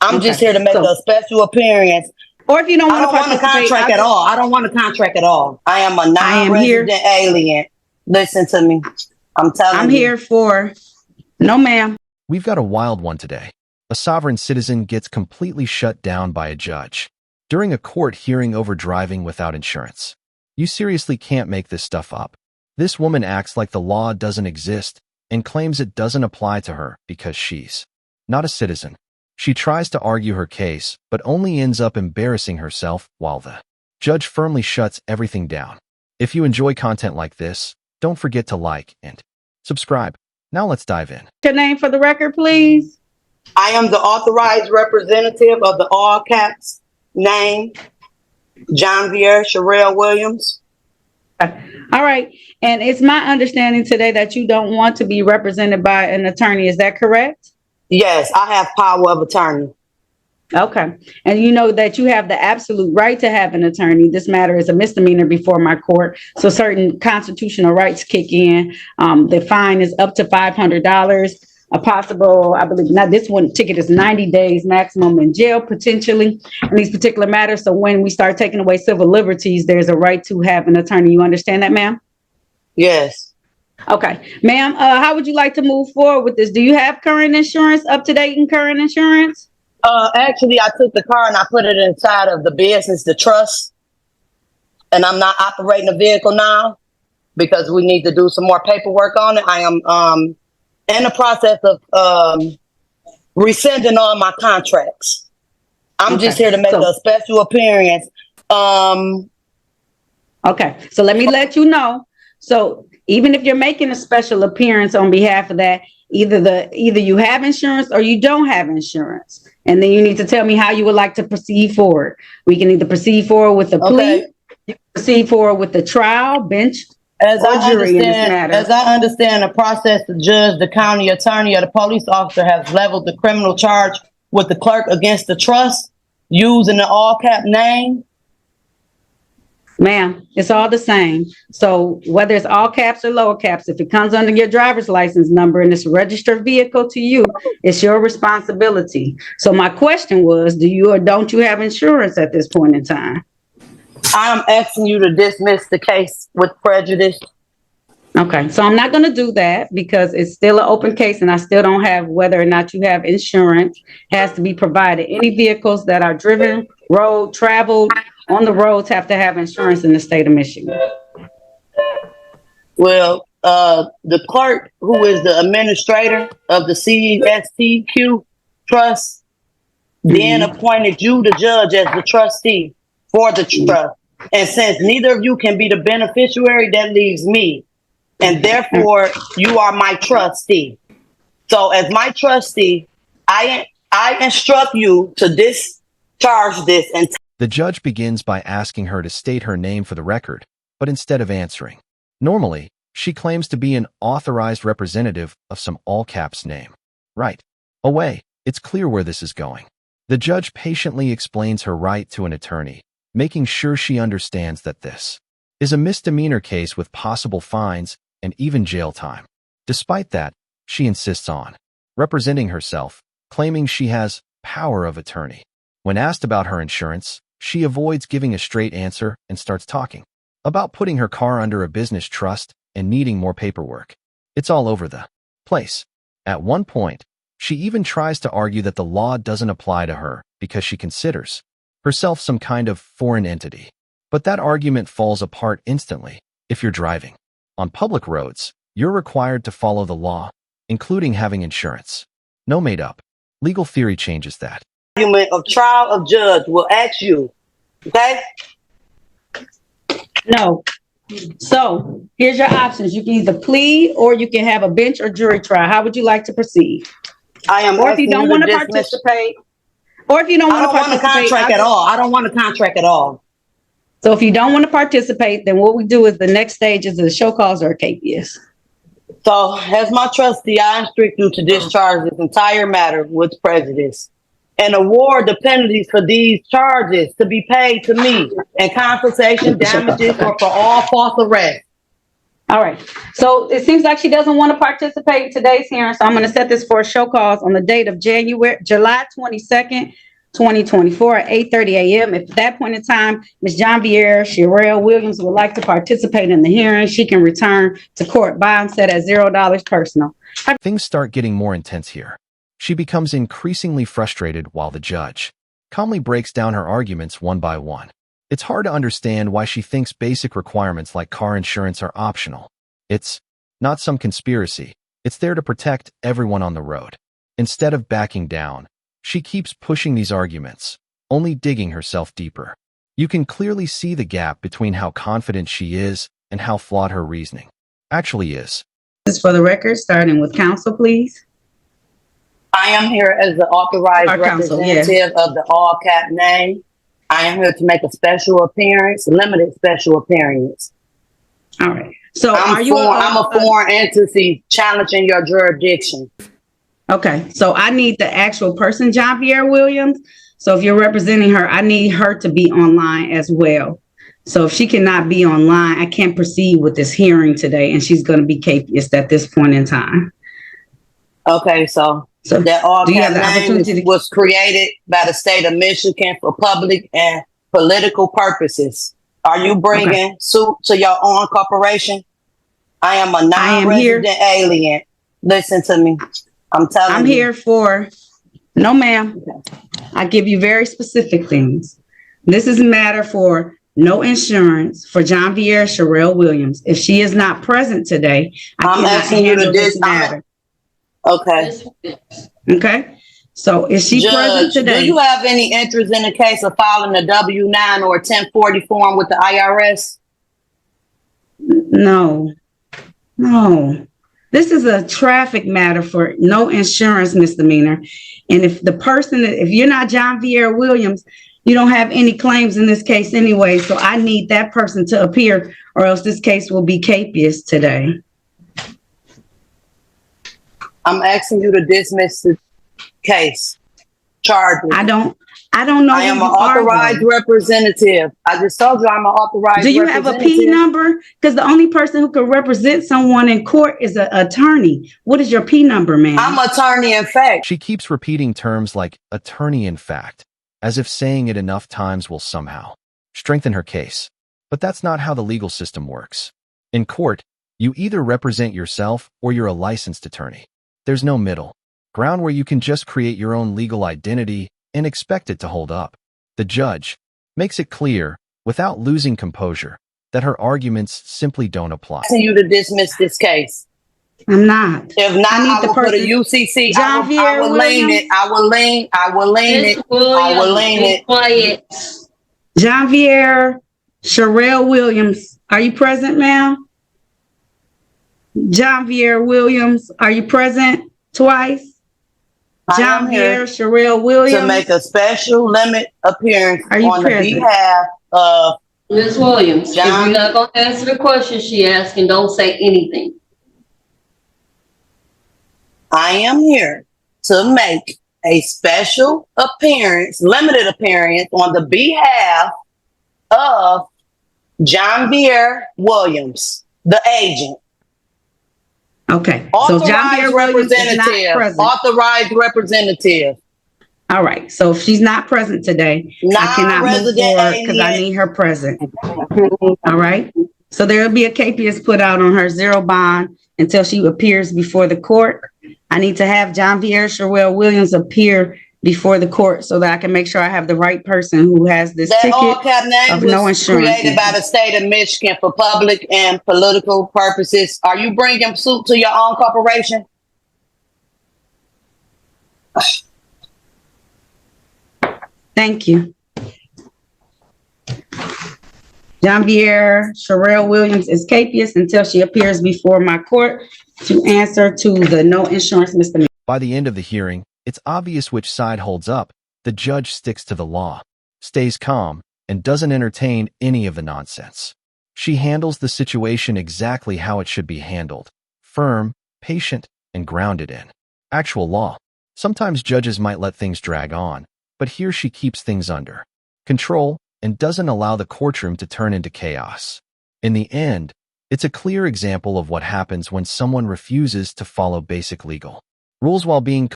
I'm just Okay. here to make a special appearance. Or if you don't I want to don't want a participate, contract at all. I don't want a contract at all. I am a I am here. non-resident alien. Listen to me. I'm telling I'm you. here for no, ma'am. We've got a wild one today. A sovereign citizen gets completely shut down by a judge during a court hearing over driving without insurance. You seriously can't make this stuff up. This woman acts like the law doesn't exist and claims it doesn't apply to her because she's not a citizen. She tries to argue her case, but only ends up embarrassing herself while the judge firmly shuts everything down. If you enjoy content like this, don't forget to like and subscribe. Now let's dive in. Your name for the record, please. I am the authorized representative of the all caps name, John Vier Sherelle Williams. All right. And it's my understanding today that you don't want to be represented by an attorney. Is that correct? Yes, I have power of attorney. Okay. And you know that you have the absolute right to have an attorney. This matter is a misdemeanor before my court. So certain constitutional rights kick in. The fine is up to $500. A possible, I believe, now this one ticket is 90 days maximum in jail, potentially, in these particular matters. So when we start taking away civil liberties, there's a right to have an attorney. You understand that, ma'am? Yes. Okay. Ma'am, how would you like to move forward with this? Do you have current insurance, up-to-date and current insurance? Actually, I took the car and I put it inside of the business, the trust, and I'm not operating the vehicle now because we need to do some more paperwork on it. I am in the process of rescinding all my contracts. I'm just here to make a special appearance. Okay, so let me let you know. So even if you're making a special appearance on behalf of that, either you have insurance or you don't have insurance. And then you need to tell me how you would like to proceed forward. We can either proceed forward with the plea, proceed forward with the trial, bench, or jury in this matter. As I understand the process, the judge, the county attorney, or the police officer has leveled the criminal charge with the clerk against the trust using the all cap name. Ma'am, it's all the same. So whether it's all caps or lower caps, if it comes under your driver's license number and it's a registered vehicle to you, it's your responsibility. So my question was, do you or don't you have insurance at this point in time? I'm asking you to dismiss the case with prejudice. Okay, so I'm not going to do that because it's still an open case and I still don't have whether or not you have insurance. It has to be provided. Any vehicles that are driven, road, traveled, on the roads have to have insurance in the state of Michigan. Well, the clerk, who is the administrator of the CSTQ trust, then appointed you, the judge, as the trustee for the trust. And since neither of you can be the beneficiary, that leaves me. And therefore, you are my trustee. So as my trustee, I instruct you to discharge this. And the judge begins by asking her to state her name for the record, but instead of answering, normally, she claims to be an authorized representative of some all-caps name. Right away, it's clear where this is going. The judge patiently explains her right to an attorney, making sure she understands that this is a misdemeanor case with possible fines and even jail time. Despite that, she insists on representing herself, claiming she has power of attorney. When asked about her insurance, she avoids giving a straight answer and starts talking about putting her car under a business trust and needing more paperwork. It's all over the place. At one point, she even tries to argue that the law doesn't apply to her because she considers herself some kind of foreign entity. But that argument falls apart instantly. If you're driving on public roads, you're required to follow the law, including having insurance. No made-up legal theory changes that. Argument of trial of judge will ask you, okay? No. So here's your options. You can either plead or you can have a bench or jury trial. How would you like to proceed? Or if you don't want to participate, or if you don't want to participate, I don't want a contract at all. I don't want a contract at all. So if you don't want to participate, then what we do is the next stage is a show cause or a KPS. So as my trustee, I instruct you to discharge this entire matter with prejudice and award the penalties for these charges to be paid to me and compensation, damages, or for all false arrests. All right. So it seems like she doesn't want to participate in today's hearing. So I'm going to set this for a show cause on the date of July 22nd, 2024 at 8:30 a.m. If at that point in time, Ms. Janvier Sherelle Williams would like to participate in the hearing, she can return to court. Bond set at $0 personal. Things start getting more intense here. She becomes increasingly frustrated while the judge calmly breaks down her arguments one by one. It's hard to understand why she thinks basic requirements like car insurance are optional. It's not some conspiracy. It's there to protect everyone on the road. Instead of backing down, she keeps pushing these arguments, only digging herself deeper. You can clearly see the gap between how confident she is and how flawed her reasoning actually is. This is for the record, starting with counsel, please. I am here as the authorized Our counsel, representative of the all cap name. I am here to make a special appearance, limited special appearance. All right. So I'm a foreign entity challenging your jurisdiction. Okay. So I need the actual person, Janvier Williams. So if you're representing her, I need her to be online as well. So if she cannot be online, I can't proceed with this hearing today, and she's going to be capious at this point in time. Okay, so that all cap name was created by the state of Michigan for public and political purposes. Are you bringing suit to your own corporation? I am a non-resident alien. Listen to me. I'm here for, no ma'am. I give you very specific things. This is a matter for no insurance for Janvier Sherelle Williams. If she is not present today, I'm asking you to this matter. Okay. Okay. So is she present today? Do you have any interest in the case of filing a W-9 or a 1040 form with the IRS? No. This is a traffic matter for no insurance misdemeanor. And if you're not Janvier Williams, you don't have any claims in this case anyway. So I need that person to appear, or else this case will be capious today. I'm asking you to dismiss the case. Charges. I don't know. I am an authorized representative. I just told you I'm an authorized representative. Do you have a P number? Because the only person who can represent someone in court is an attorney. What is your P number, ma'am? I'm attorney in fact. She keeps repeating terms like attorney in fact, as if saying it enough times will somehow strengthen her case. But that's not how the legal system works. In court, you either represent yourself or you're a licensed attorney. There's no middle ground where you can just create your own legal identity and expect it to hold up. The judge makes it clear, without losing composure, that her arguments simply don't apply. I'm asking you to dismiss this case. I'm not. If not, I will put a UCC. I will lean it. Quiet. Janvier Sherelle Williams, are you present, ma'am? Janvier Williams, are you present twice? Janvier Sherelle Williams. To make a special limit appearance on the behalf of Ms. Williams. If you're not going to answer the question she asking, don't say anything. I am here to make a special appearance, limited appearance on the behalf of Janvier Williams, the agent. Okay. So Janvier Williams is not present. Authorized representative. All right. So if she's not present today, I cannot move forward because I need her present. All right. So there will be a capious put out on her zero bond until she appears before the court. I need to have Janvier Sherelle Williams appear before the court so that I can make sure I have the right person who has this ticket of no insurance. Created by the state of Michigan for public and political purposes. Are you bringing suit to your own corporation? Thank you. Janvier Sherelle Williams is capious until she appears before my court to answer to the no insurance misdemeanor. By the end of the hearing, it's obvious which side holds up. The judge sticks to the law, stays calm, and doesn't entertain any of the nonsense. She handles the situation exactly how it should be handled: firm, patient, and grounded in actual law. Sometimes judges might let things drag on, but here she keeps things under control and doesn't allow the courtroom to turn into chaos. In the end, It's a clear example of what happens when someone refuses to follow basic legal rules while being